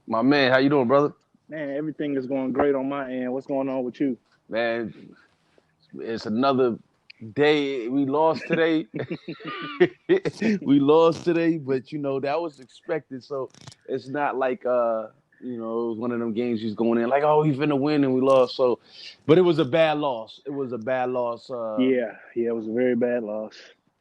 My man, how you doing, brother? Man, everything is going great on my end. What's going on with you? Man, it's another day. We lost today. We lost today, but that was expected. So it's not like it was one of them games he's going in like, oh, he's finna win and we lost. So, but it was a bad loss. It was a bad loss. Yeah, it was a very bad loss.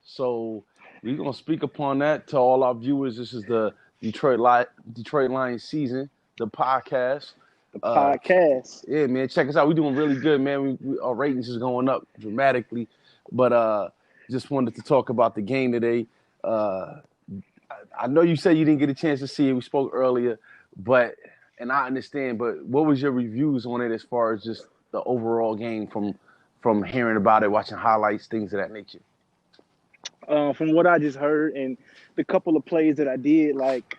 So we're gonna speak upon that to all our viewers. This is the Detroit Lions season, the podcast. The Uh, podcast. Yeah, man, check us out. We're doing really good, man. Our ratings is going up dramatically. But just wanted to talk about the game today. Uh, I know you said you didn't get a chance to see it. We spoke earlier, and I understand. But what was your reviews on it as far as just the overall game from hearing about it, watching highlights, things of that nature? From what I just heard and the couple of plays that I did, like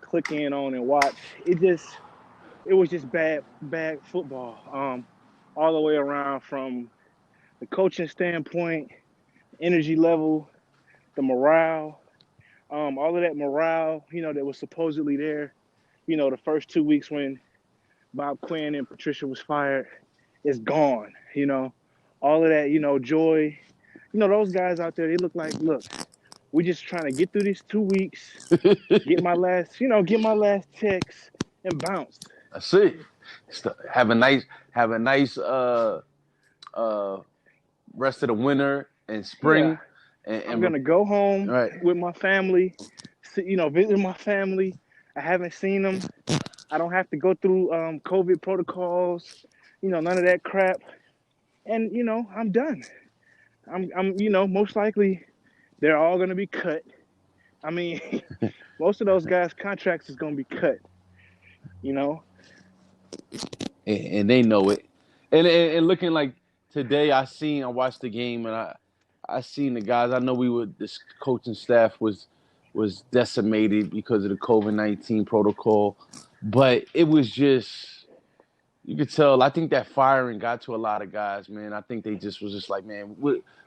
click in on and watch, it was just bad football. All the way around from the coaching standpoint, energy level, the morale, all of that morale, that was supposedly there. The first 2 weeks when Bob Quinn and Patricia was fired is gone. All of that, joy. Those guys out there, they look, we're just trying to get through these 2 weeks, get my last checks and bounce. I see. Have a nice uh, rest of the winter and Yeah, spring, and, I'm and gonna go home right. with my family, visit my family. I haven't seen them. I don't have to go through COVID protocols, none of that crap. And I'm done. I'm most likely they're all gonna be cut. I mean, most of those guys' contracts is gonna be cut. You know, And they know it. And looking like today, I watched the game, and I seen the guys. I know this coaching staff was decimated because of the COVID-19 protocol, but it was just you could tell. I think that firing got to a lot of guys, man. I think they just was just like, man,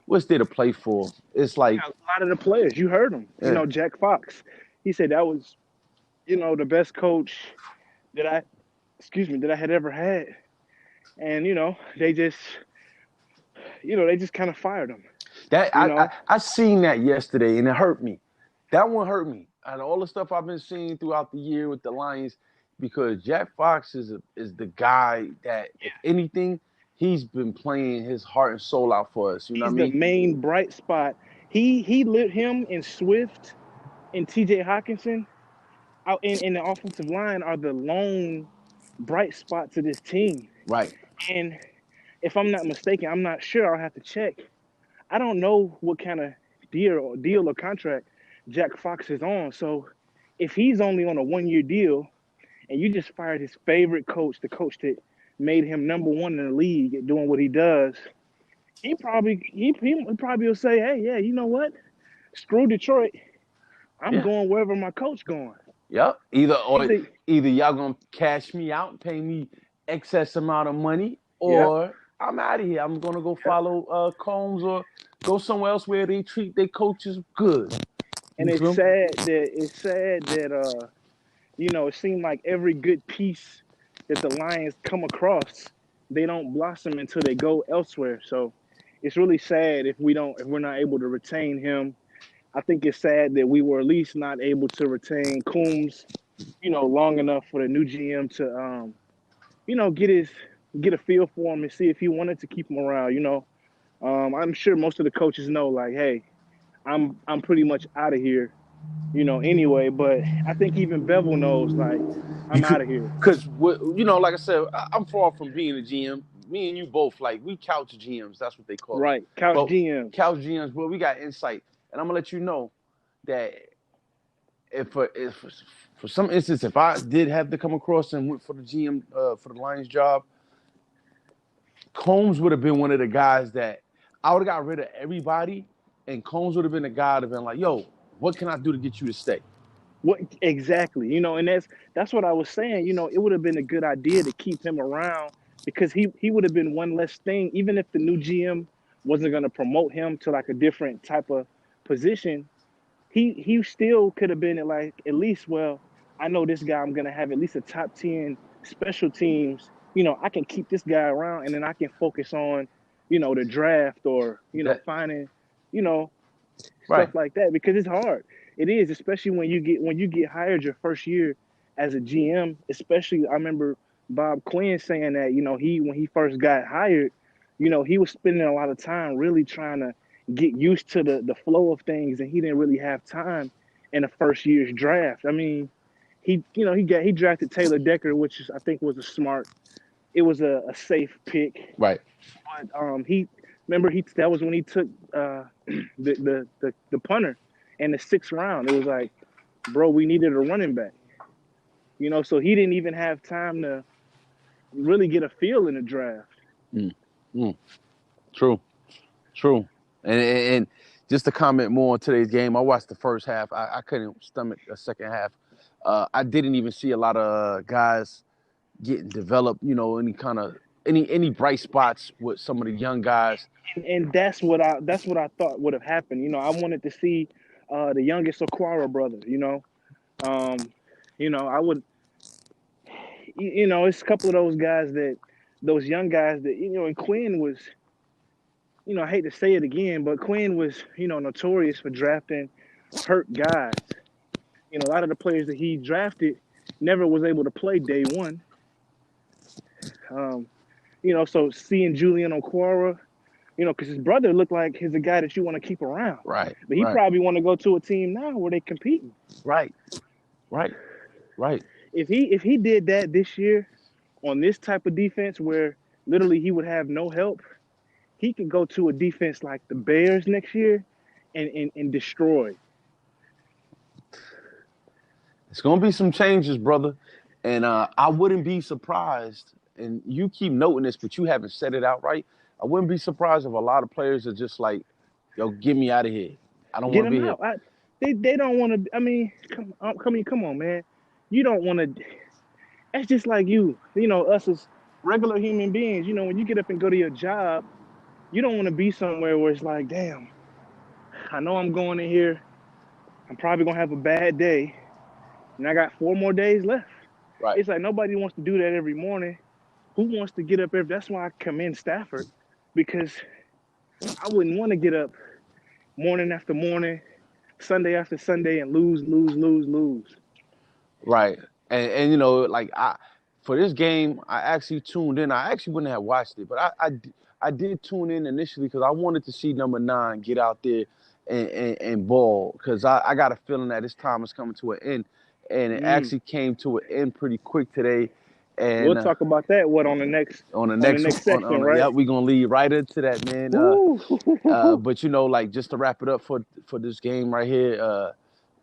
what's there to play for? It's like, a lot of the players, you heard them. yeah, Jack Fox, he said that was the best coach that I had ever had. And they just kind of fired him. that You know, I seen that yesterday, and it hurt me. That one hurt me. Out of all the stuff I've been seeing throughout the year with the Lions, because Jack Fox is the guy that, if anything, he's been playing his heart and soul out for us. You know what he's I the mean? main bright spot. He lit him and Swift and T.J. Hawkinson out in the offensive line are the lone bright spots of this team. Right. And if I'm not mistaken, I'm not sure. I'll have to check. I don't know what kind of deal or contract Jack Fox is on. So if he's only on a 1 year deal and you just fired his favorite coach, the coach that made him number one in the league at doing what he does, he probably will say, hey, yeah, you know what? Screw Detroit. I'm Yeah. going wherever my coach going. Yep. He said, Either y'all gonna cash me out and pay me excess amount of money, yep, or I'm out of here. I'm gonna go yep. follow Combs or go somewhere else where they treat their coaches good. And You feel me? it seemed like every good piece that the Lions come across, they don't blossom until they go elsewhere. So it's really sad if we're not able to retain him. I think it's sad that we were at least not able to retain Coombs, long enough for the new GM to get a feel for him and see if he wanted to keep him around. I'm sure most of the coaches know, like, hey, I'm pretty much out of here, anyway. But I think even Bevel knows, like, You I'm could, out of here. cause like I said, I'm far from being a GM. Me and you both, like, we couch GMs. That's what they call us. Right. Couch But GMs. couch GMs, well, we got insight, and I'm gonna let you know that if for some instance, if I did have to come across and went for the GM for the Lions job, Combs would have been one of the guys that I would have got rid of everybody, and Combs would have been the guy that been like, "Yo, what can I do to get you to stay?" What exactly? And that's what I was saying. It would have been a good idea to keep him around because he would have been one less thing, even if the new GM wasn't going to promote him to like a different type of position. He still could have been at least, well, I know this guy, I'm gonna have at least a top 10 special teams. I can keep this guy around, and then I can focus on, the draft or That finding, you know, right, stuff like that because it's hard. It is, especially when you get hired your first year as a GM. Especially, I remember Bob Quinn saying that he when he first got hired, he was spending a lot of time really trying to get used to the flow of things, and he didn't really have time in the first year's draft. I mean, he drafted Taylor Decker, which I think was a smart. It was a safe pick, right. but he remember he that was when he took the punter in the 6th round. It was like, bro, we needed a running back. So he didn't even have time to really get a feel in the draft. Mm, mm. True, true. And just to comment more on today's game, I watched the first half. I couldn't stomach the second half. I didn't even see a lot of guys getting developed. Any kind of any bright spots with some of the young guys. And that's what I thought would have happened. I wanted to see the youngest Aquara brother. I would. It's a couple of those young guys that and Quinn was. I hate to say it again, but Quinn was notorious for drafting hurt guys. A lot of the players that he drafted never was able to play day one. Um, so seeing Julian Okwara, because his brother looked like he's a guy that you want to keep around. Right, But he right, probably want to go to a team now where they competing. right, right, right. If he did that this year on this type of defense where literally he would have no help, he could go to a defense like the Bears next year and destroy. It's gonna be some changes, brother, and I wouldn't be surprised. And you keep noting this, but you haven't said it outright. I wouldn't be surprised if a lot of players are just like, "Yo, get me out of here. I don't Get want to him be here." out. They don't want to. I mean, come on, man. You don't want to. That's just like us as regular human beings. When you get up and go to your job, you don't want to be somewhere where it's like, damn, I know I'm going in here. I'm probably gonna have a bad day, and I got 4 more days left. Right. It's like nobody wants to do that every morning. Who wants to get up every? That's why I commend Stafford, because I wouldn't want to get up morning after morning, Sunday after Sunday, and lose, lose, lose, lose. Right. And like for this game, I actually tuned in. I actually wouldn't have watched it, but I did tune in initially because I wanted to see number 9 get out there and ball because I got a feeling that his time is coming to an end, and it Mm. actually came to an end pretty quick today. And We'll talk about that. What on the next on the on the next next on section, right? yeah, we're gonna lead right into that, man. Woo. But like just to wrap it up for this game right here,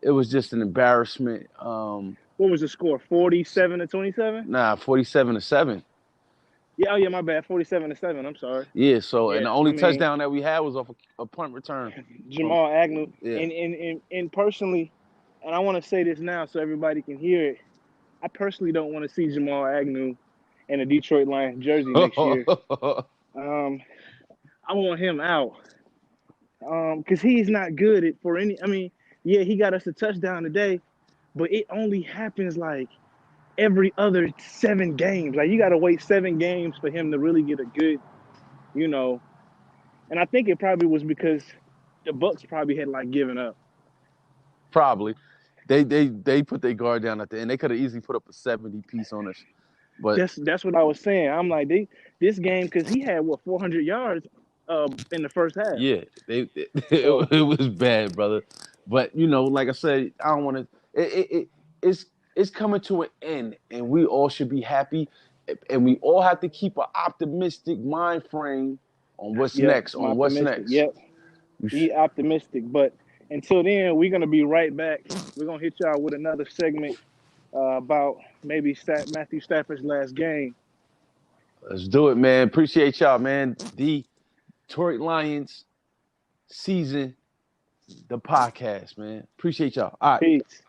it was just an embarrassment. What was the score? 47-27. 47-7. Yeah. Oh yeah. My bad. 47-7. I'm sorry. Yeah. So and Yeah. the I only mean, touchdown that we had was off a punt return from Jamal Agnew, yeah. and personally, and I want to say this now so everybody can hear it. I personally don't want to see Jamal Agnew in a Detroit Lions jersey next year. Um, I want him out because he's not good at for any. I mean, yeah, he got us a touchdown today, but it only happens like every other 7 games. Like you got to wait 7 games for him to really get a good, you know. And I think it probably was because the Bucks probably had like given up. Probably. They put their guard down at the end. They could have easily put up a 70 piece on us. But That's what I was saying. I'm like this game because he had 400 yards in the first half. yeah, So it was bad, brother. But like I said, I don't want to. It's coming to an end, and we all should be happy, and we all have to keep an optimistic mind frame on what's yep, next. I'm On what's optimistic. next. Yep, be optimistic. But until then, we're gonna be right back. We're gonna hit y'all with another segment about maybe Matthew Stafford's last game. Let's do it, man. Appreciate y'all, man. The Detroit Lions season, the podcast, man. Appreciate y'all. All right. Peace.